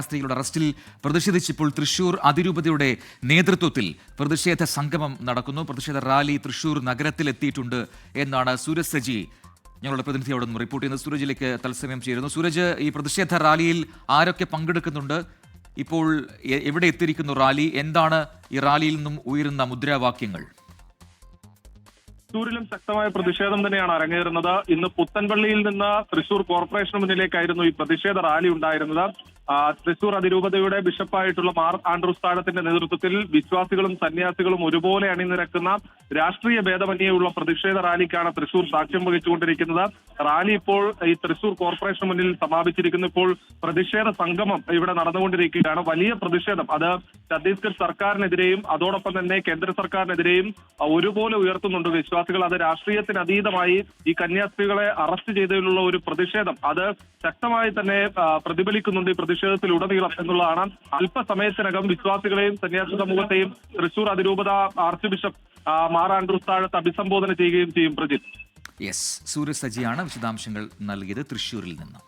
സ്ത്രീകളുടെ അറസ്റ്റിൽ പ്രതിഷേധിച്ചപ്പോൾ തൃശൂർ അതിരൂപതയുടെ നേതൃത്വത്തിൽ പ്രതിഷേധ സംഗമം നടക്കുന്നു. പ്രതിഷേധ റാലി തൃശൂർ നഗരത്തിലെത്തിയിട്ടുണ്ട് എന്നാണ് സൂരജ് സജി ഞങ്ങളുടെ പ്രതിനിധി അവിടെ നിന്ന് റിപ്പോർട്ട് ചെയ്യുന്നത്. സൂരജിലേക്ക് തത്സമയം ചേരുന്നു. സൂരജ്, ഈ പ്രതിഷേധ റാലിയിൽ ആരൊക്കെ പങ്കെടുക്കുന്നുണ്ട്? ഇപ്പോൾ എവിടെ എത്തിയിരിക്കുന്നു റാലി? എന്താണ് ഈ റാലിയിൽ നിന്നും ഉയരുന്ന മുദ്രാവാക്യങ്ങൾ? തൃശൂരിലും ശക്തമായ പ്രതിഷേധം തന്നെയാണ് അരങ്ങേറുന്നത്. ഇന്ന് പുത്തൻപള്ളിയിൽ നിന്ന് തൃശൂർ കോർപ്പറേഷന് മുന്നിലേക്കായിരുന്നു ഈ പ്രതിഷേധ റാലി ഉണ്ടായിരുന്നത്. തൃശൂർ അതിരൂപതയുടെ ബിഷപ്പായിട്ടുള്ള മാർ ആൻഡ്രൂസ് താഴത്തിന്റെ നേതൃത്വത്തിൽ വിശ്വാസികളും സന്യാസികളും ഒരുപോലെ അണിനിരക്കുന്ന രാഷ്ട്രീയ ഭേദമന്യേയുള്ള പ്രതിഷേധ റാലിക്കാണ് തൃശൂർ സാക്ഷ്യം വഹിച്ചുകൊണ്ടിരിക്കുന്നത്. റാലി ഇപ്പോൾ ഈ തൃശൂർ കോർപ്പറേഷന് മുന്നിൽ സമാപിച്ചിരിക്കുന്നു. ഇപ്പോൾ പ്രതിഷേധ സംഗമം ഇവിടെ നടന്നുകൊണ്ടിരിക്കുകയാണ്. വലിയ പ്രതിഷേധം അത് ഛത്തീസ്ഗഡ് സർക്കാരിനെതിരെയും അതോടൊപ്പം തന്നെ കേന്ദ്ര സർക്കാരിനെതിരെയും ഒരുപോലെ ഉയർത്തുന്നുണ്ട് വിശ്വാസികൾ. അത് രാഷ്ട്രീയത്തിന് അതീതമായി ഈ കന്യാസ്ത്രീകളെ അറസ്റ്റ് ചെയ്തതിലുള്ള ഒരു പ്രതിഷേധം അത് ശക്തമായി തന്നെ പ്രതിഫലിക്കുന്നുണ്ട് ഈ പ്രതിഷേധത്തിലുടനീളം എന്നുള്ളതാണ്. അല്പസമയത്തിനകം വിശ്വാസികളെയും സന്യാസി സമൂഹത്തെയും തൃശൂർ അതിരൂപത ആർച്ച് ബിഷപ്പ് മാർ ആൻഡ്രൂസ് താഴത്ത് അഭിസംബോധന ചെയ്യുകയും ചെയ്യും. പ്രജിത്ത്, യെസ്, സൂരജ് സജിയാണ് വിശദാംശങ്ങൾ നൽകിയത് തൃശൂരിൽ നിന്ന്.